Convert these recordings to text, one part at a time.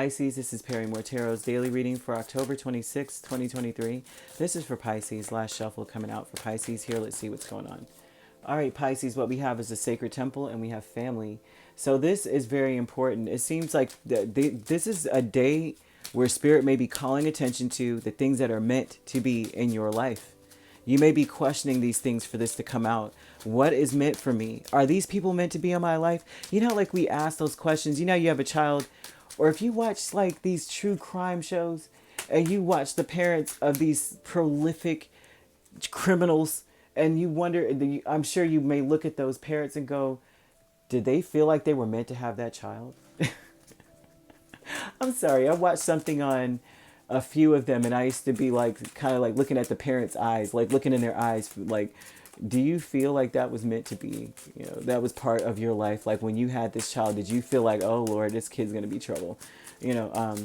Pisces, this is Perrymore Tarot's daily reading for October 26, 2023. This is for Pisces. Last shuffle coming out for Pisces here. Let's see what's going on. All right, Pisces, what we have is a sacred temple and we have family. So this is very important. It seems like this is a day where Spirit may be calling attention to the things that are meant to be in your life. You may be questioning these things for this to come out. What is meant for me? Are these people meant to be in my life? You know, like we ask those questions. You know, you have a child, or if you watch like these true crime shows and you watch the parents of these prolific criminals and you wonder, I'm sure you may look at those parents and go, did they feel like they were meant to have that child? I'm sorry. I watched something on a few of them and I used to be like, kind of like looking at the parents' eyes, like looking in their eyes, like, do you feel like that was meant to be? You know, that was part of your life. Like when you had this child, did you feel like, oh Lord, this kid's going to be trouble? You know,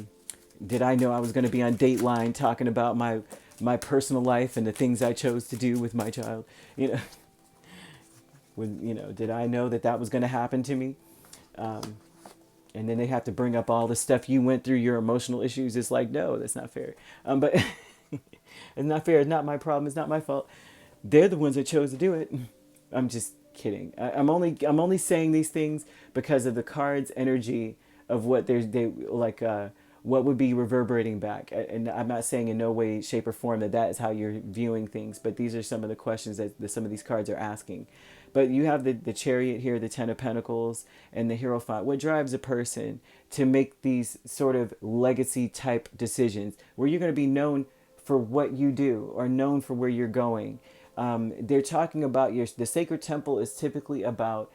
did I know I was going to be on Dateline talking about my personal life and the things I chose to do with my child? You know, did I know that that was going to happen to me? And then they have to bring up all the stuff you went through, your emotional issues. It's like, no, that's not fair. But it's not fair. It's not my problem. It's not my fault. They're the ones that chose to do it. I'm just kidding. I'm only saying these things because of the cards' energy of what what would be reverberating back. And I'm not saying in no way, shape, or form that is how you're viewing things. But these are some of the questions that some of these cards are asking. But you have the Chariot here, the Ten of Pentacles, and the Hierophant. What drives a person to make these sort of legacy type decisions where you're going to be known for what you do or known for where you're going? They're talking about the sacred temple is typically about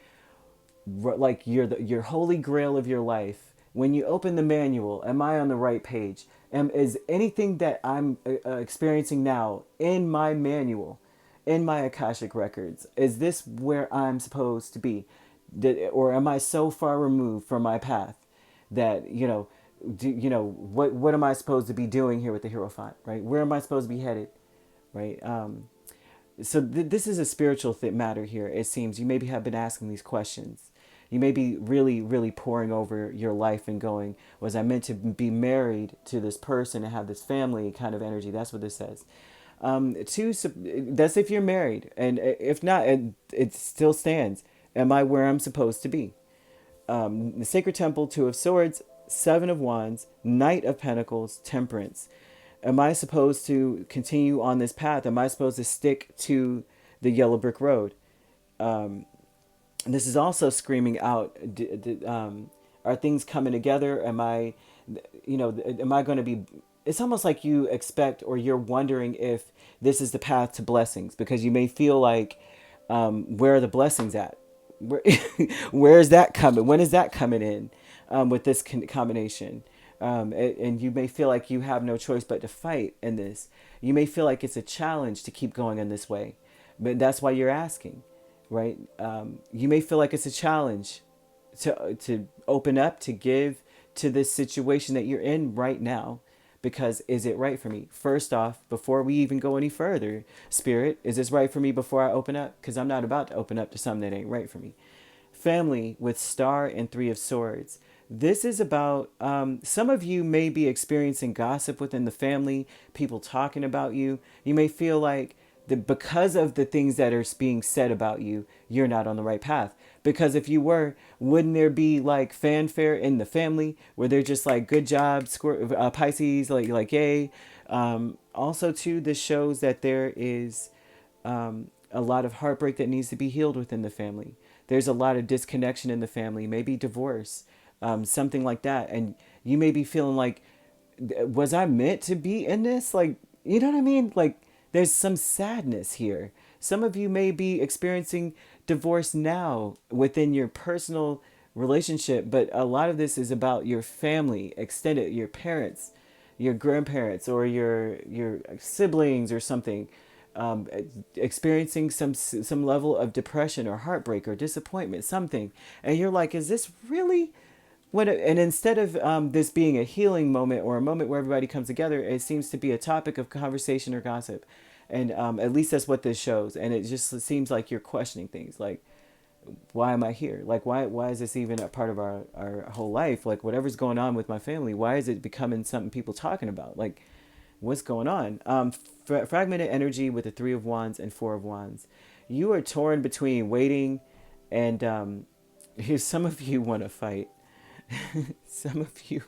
like your holy grail of your life. When you open the manual, am I on the right page? Is anything that I'm experiencing now in my manual, in my Akashic records, is this where I'm supposed to be? Or am I so far removed from my path that, what am I supposed to be doing here with the Hierophant, right? Where am I supposed to be headed, right? So this is a spiritual matter here. It seems you maybe have been asking these questions. You may be really, really poring over your life and going, was I meant to be married to this person and have this family kind of energy? That's what this says. That's if you're married. And if not, it still stands. Am I where I'm supposed to be? The Sacred Temple, Two of Swords, Seven of Wands, Knight of Pentacles, Temperance. Am I supposed to continue on this path? Am I supposed to stick to the yellow brick road? This is also screaming out, are things coming together? Am I going to be... It's almost like you expect or you're wondering if this is the path to blessings, because you may feel like, where are the blessings at? Where is that coming? When is that coming in with this combination? And you may feel like you have no choice but to fight in this. You may feel like it's a challenge to keep going in this way, but that's why you're asking, right? You may feel like it's a challenge to open up, to give to this situation that you're in right now, because is it right for me? First off, before we even go any further, Spirit, is this right for me before I open up? Because I'm not about to open up to something that ain't right for me. Family with Star and Three of Swords. This is about, some of you may be experiencing gossip within the family, people talking about you. You may feel like because of the things that are being said about you, you're not on the right path. Because if you were, wouldn't there be like fanfare in the family where they're just like, good job, Pisces, like yay. Also too, this shows that there is a lot of heartbreak that needs to be healed within the family. There's a lot of disconnection in the family, maybe divorce. Something like that. And you may be feeling like, was I meant to be in this? Like, you know what I mean? Like, there's some sadness here. Some of you may be experiencing divorce now within your personal relationship, but a lot of this is about your family, extended, your parents, your grandparents, or your siblings or something, experiencing some level of depression or heartbreak or disappointment, something. And you're like, is this really... And instead of this being a healing moment or a moment where everybody comes together, it seems to be a topic of conversation or gossip. And at least that's what this shows. And it just seems like you're questioning things. Like, why am I here? Like, why is this even a part of our whole life? Like, whatever's going on with my family, why is it becoming something people talking about? Like, what's going on? Fragmented energy with the Three of Wands and Four of Wands. You are torn between waiting and here's some of you want to fight. some of you,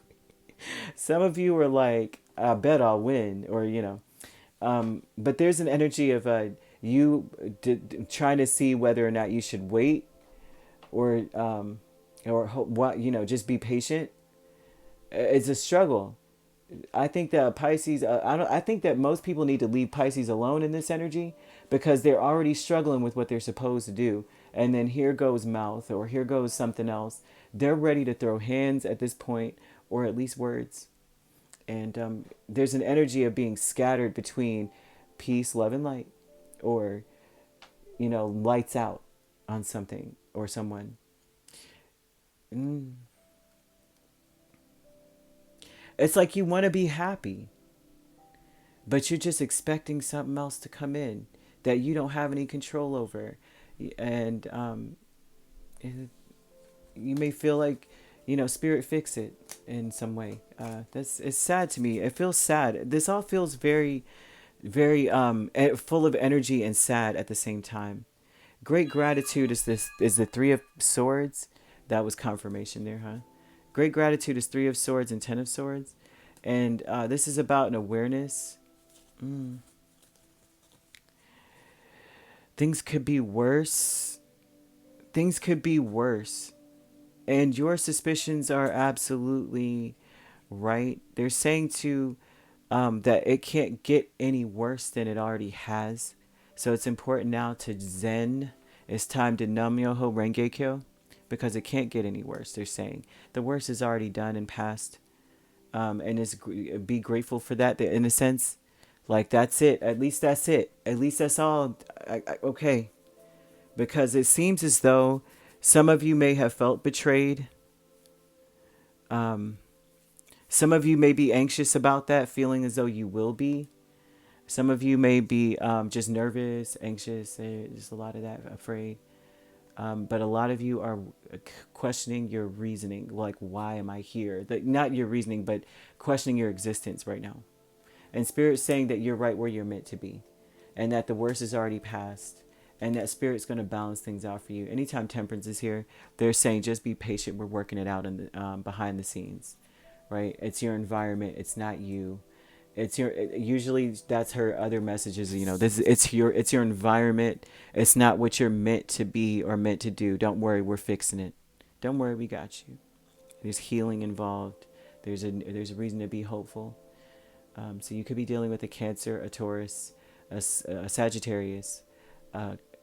some of you are like, I bet I'll win, or but there's an energy of you trying to see whether or not you should wait or what just be patient. It's a struggle. I think that Pisces. I think that most people need to leave Pisces alone in this energy because they're already struggling with what they're supposed to do, and then here goes mouth or here goes something else. They're ready to throw hands at this point, or at least words. And there's an energy of being scattered between peace, love, and light, or lights out on something or someone. Mm. It's like you want to be happy, but you're just expecting something else to come in that you don't have any control over. And you may feel like, spirit fix it in some way. It's sad to me. It feels sad. This all feels very, very full of energy and sad at the same time. Great gratitude is the Three of Swords. That was confirmation there, huh? Great gratitude is Three of Swords and Ten of Swords. And this is about an awareness. Mm. Things could be worse. Things could be worse. And your suspicions are absolutely right. They're saying that it can't get any worse than it already has. So it's important now to zen. It's time to Nam Myoho Renge Kyo because it can't get any worse. They're saying the worst is already done and past. And be grateful for that. In a sense, like that's it. At least that's it. At least that's all. Okay. Because it seems as though some of you may have felt betrayed. Some of you may be anxious about that, feeling as though you will be. Some of you may be just nervous, anxious. There's a lot of that, afraid. But a lot of you are questioning your reasoning, like, why am I here? Not your reasoning, but questioning your existence right now. And Spirit's saying that you're right where you're meant to be, and that the worst is already past, and that Spirit's going to balance things out for you. Anytime Temperance is here, they're saying just be patient. We're working it out in the, behind the scenes, right? It's your environment. It's not you. Usually that's her other messages, it's your environment. It's not what you're meant to be or meant to do. Don't worry, we're fixing it. Don't worry, we got you. There's healing involved. There's a reason to be hopeful. So you could be dealing with a Cancer, a Taurus, a Sagittarius,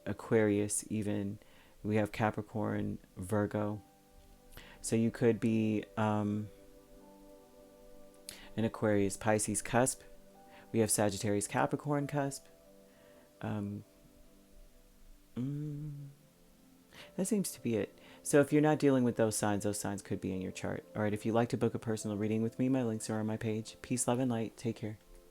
Aquarius, even we have Capricorn, Virgo. So you could be an Aquarius, Pisces cusp. We have Sagittarius, Capricorn cusp. That seems to be it. So if you're not dealing with those signs could be in your chart. All right, if you'd like to book a personal reading with me, my links are on my page. Peace, love, and light. Take care.